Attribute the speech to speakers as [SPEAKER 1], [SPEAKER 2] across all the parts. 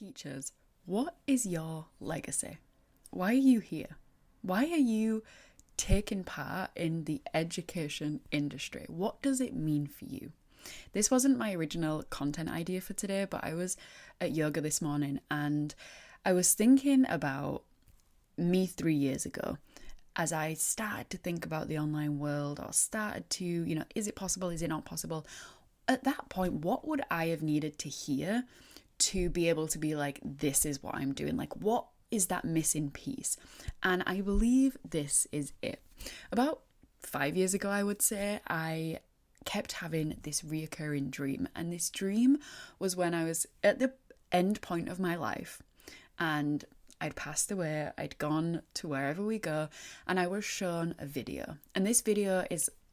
[SPEAKER 1] Teachers, what is your legacy? Why are you here? Why are you taking part in the education industry? What does it mean for you? This wasn't my original content idea for today, but I was at yoga this morning and I was thinking about me 3 years ago as I started to think about the online world or started to, is it possible? Is it not possible? At that point, what would I have needed to hear to be able to be like, this is what I'm doing? Like, what is that missing piece? And I believe this is it. About 5 years ago, I would say, I kept having this reoccurring dream. And this dream was when I was at the end point of my life and I'd passed away, I'd gone to wherever we go, and I was shown a video. And this video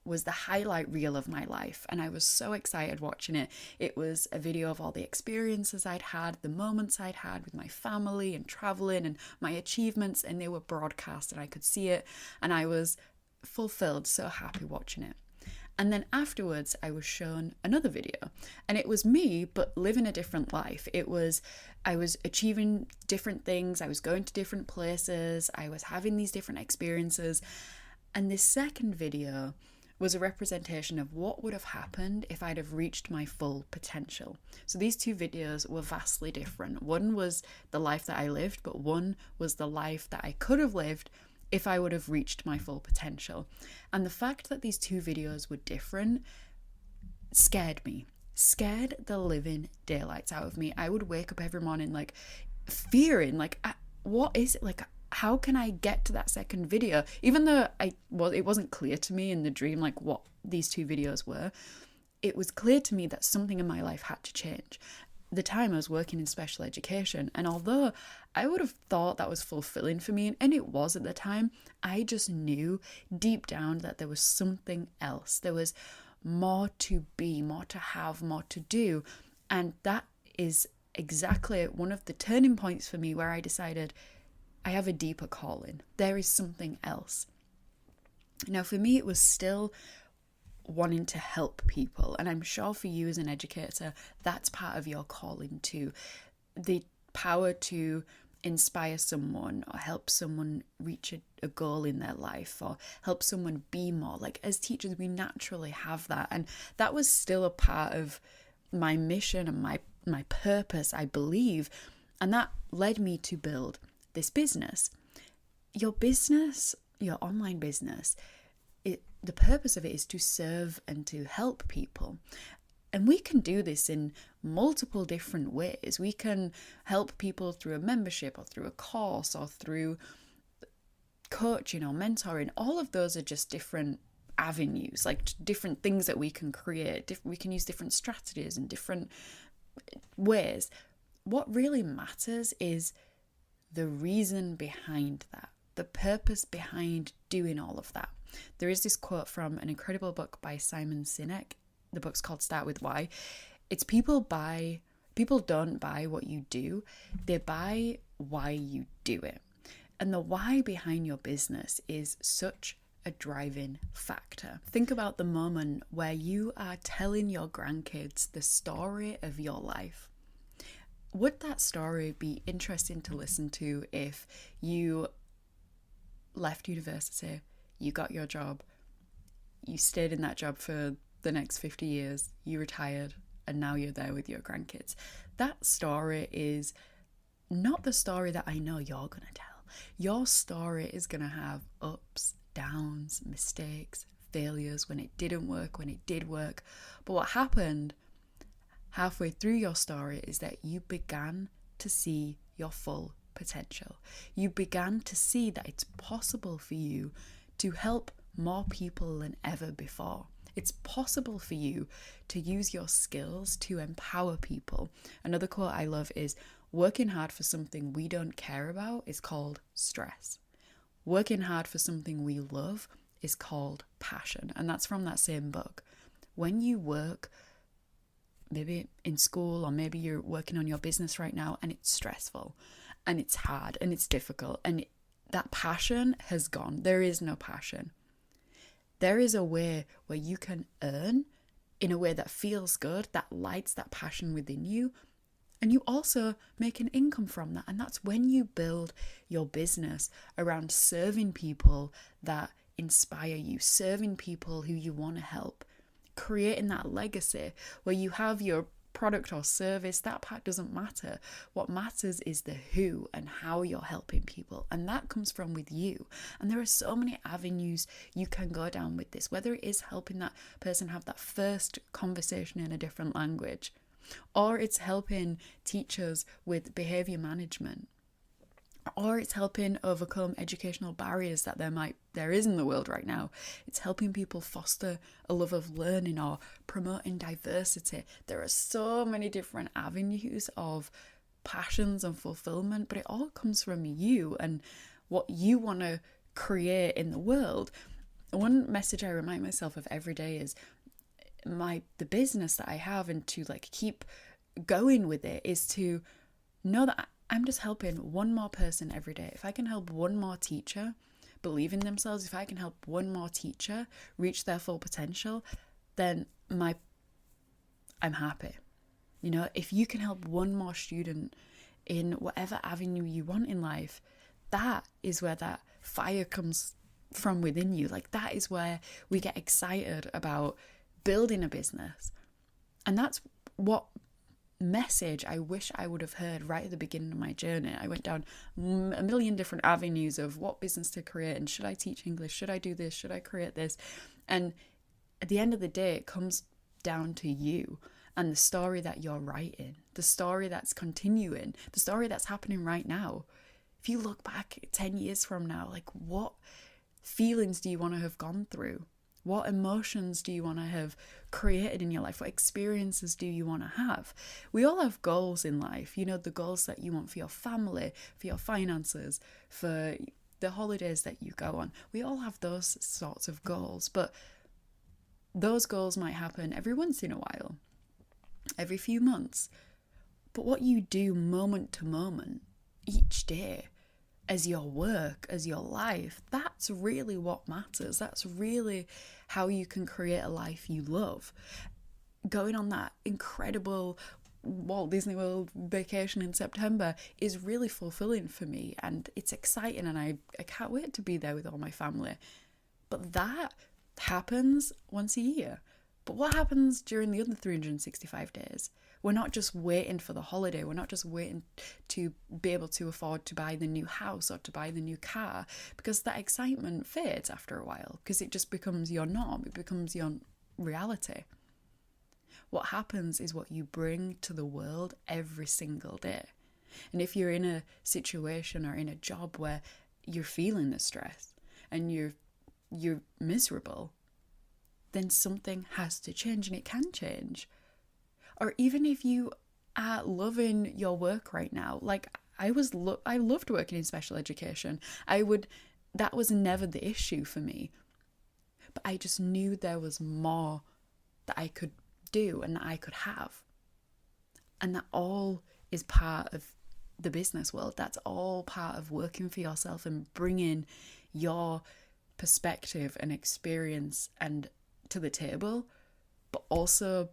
[SPEAKER 1] was the highlight reel of my life, and I was so excited watching it. It was a video of all the experiences I'd had, the moments I'd had with my family and traveling and my achievements, and they were broadcast and I could see it, and I was fulfilled, so happy watching it. And then afterwards, I was shown another video, and it was me, but living a different life. I was achieving different things. I was going to different places. I was having these different experiences. And this second video was a representation of what would have happened if I'd have reached my full potential. So these two videos were vastly different. One was the life that I lived, but one was the life that I could have lived if I would have reached my full potential. And the fact that these two videos were different scared me, scared the living daylights out of me. I would wake up every morning like fearing, like, what is it? Like, how can I get to that second video? Even though it wasn't clear to me in the dream, like what these two videos were, it was clear to me that something in my life had to change. The time I was working in special education, and although I would have thought that was fulfilling for me, and it was at the time, I just knew deep down that there was something else. There was more to be, more to have, more to do. And that is exactly one of the turning points for me where I decided I have a deeper calling. There is something else. Now, for me, it was still wanting to help people. And I'm sure for you as an educator, that's part of your calling too. The power to inspire someone or help someone reach a goal in their life or help someone be more. Like, as teachers, we naturally have that. And that was still a part of my mission and my purpose, I believe. And that led me to build this business. Your business, your online business, the purpose of it is to serve and to help people. And we can do this in multiple different ways. We can help people through a membership or through a course or through coaching or mentoring. All of those are just different avenues, like different things that we can create. We can use different strategies and different ways. What really matters is the reason behind that, the purpose behind doing all of that. There is this quote from an incredible book by Simon Sinek. The book's called Start With Why. It's people don't buy what you do, they buy why you do it. And the why behind your business is such a driving factor. Think about the moment where you are telling your grandkids the story of your life. Would that story be interesting to listen to if you left university, you got your job, you stayed in that job for the next 50 years, you retired, and now you're there with your grandkids? That story is not the story that I know you're going to tell. Your story is going to have ups, downs, mistakes, failures, when it didn't work, when it did work. But what happened halfway through your story is that you began to see your full potential. You began to see that it's possible for you to help more people than ever before. It's possible for you to use your skills to empower people. Another quote I love is, working hard for something we don't care about is called stress. Working hard for something we love is called passion. And that's from that same book. When you work, maybe in school, or maybe you're working on your business right now and it's stressful and it's hard and it's difficult and that passion has gone. There is no passion. There is a way where you can earn in a way that feels good, that lights that passion within you, And you also make an income from that. And that's when you build your business around serving people that inspire you, serving people who you want to help, creating that legacy where you have your product or service. That part doesn't matter. What matters is the who and how you're helping people. And that comes from with you. And there are so many avenues you can go down with this, whether it is helping that person have that first conversation in a different language, or it's helping teachers with behaviour management, or it's helping overcome educational barriers that there is in the world right now. It's helping people foster a love of learning or promoting diversity. There are so many different avenues of passions and fulfillment, but it all comes from you and what you want to create in the world. One message I remind myself of every day is the business that I have, and to keep going with it, is to know that I'm just helping one more person every day. If I can help one more teacher believe in themselves, if I can help one more teacher reach their full potential, then I'm happy. If you can help one more student in whatever avenue you want in life, that is where that fire comes from within you. That is where we get excited about building a business. And that's what message I wish I would have heard right at the beginning of my journey. I went down a million different avenues of what business to create, and should I teach English, should I do this, should I create this? And at the end of the day, it comes down to you and the story that you're writing, the story that's continuing, the story that's happening right now. If you look back 10 years from now, what feelings do you want to have gone through? What emotions do you want to have created in your life? What experiences do you want to have? We all have goals in life. The goals that you want for your family, for your finances, for the holidays that you go on. We all have those sorts of goals, but those goals might happen every once in a while, every few months. But what you do moment to moment, each day, as your work, as your life, that's really what matters. That's really how you can create a life you love. Going on that incredible Walt Disney World vacation in September is really fulfilling for me, and it's exciting, and I can't wait to be there with all my family. But that happens once a year. But what happens during the other 365 days? We're not just waiting for the holiday. We're not just waiting to be able to afford to buy the new house or to buy the new car, because that excitement fades after a while, because it just becomes your norm. It becomes your reality. What happens is what you bring to the world every single day. And if you're in a situation or in a job where you're feeling the stress and you're miserable, then something has to change, and it can change. Or even if you are loving your work right now, I loved working in special education. That was never the issue for me. But I just knew there was more that I could do and that I could have. And that all is part of the business world. That's all part of working for yourself and bringing your perspective and experience to the table, but also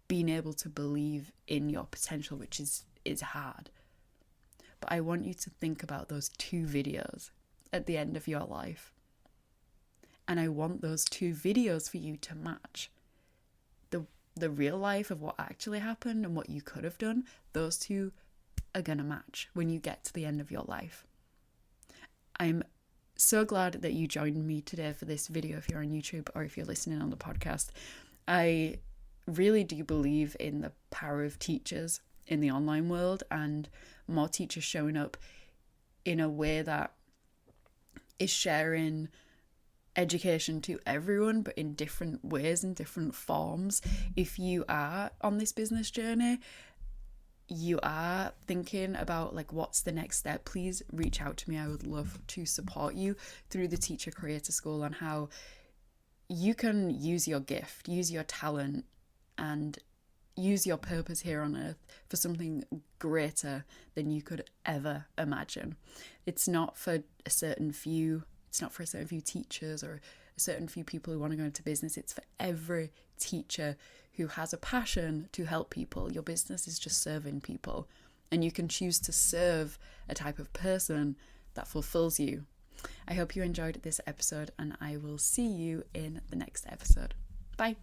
[SPEAKER 1] being able to believe in your potential, which is hard. But I want you to think about those 2 videos at the end of your life. And I want those 2 videos for you to match. The real life of what actually happened and what you could have done, those 2 are going to match when you get to the end of your life. I'm so glad that you joined me today for this video, if you're on YouTube or if you're listening on the podcast. I really do believe in the power of teachers in the online world, and more teachers showing up in a way that is sharing education to everyone, but in different ways, in different forms. If you are on this business journey, you are thinking about what's the next step, please reach out to me. I would love to support you through the Teacher Creator School on how you can use your gift, use your talent, and use your purpose here on earth for something greater than you could ever imagine. It's not for a certain few teachers or a certain few people who want to go into business. It's for every teacher who has a passion to help people. Your business is just serving people, and you can choose to serve a type of person that fulfills you. I hope you enjoyed this episode, and I will see you in the next episode. Bye.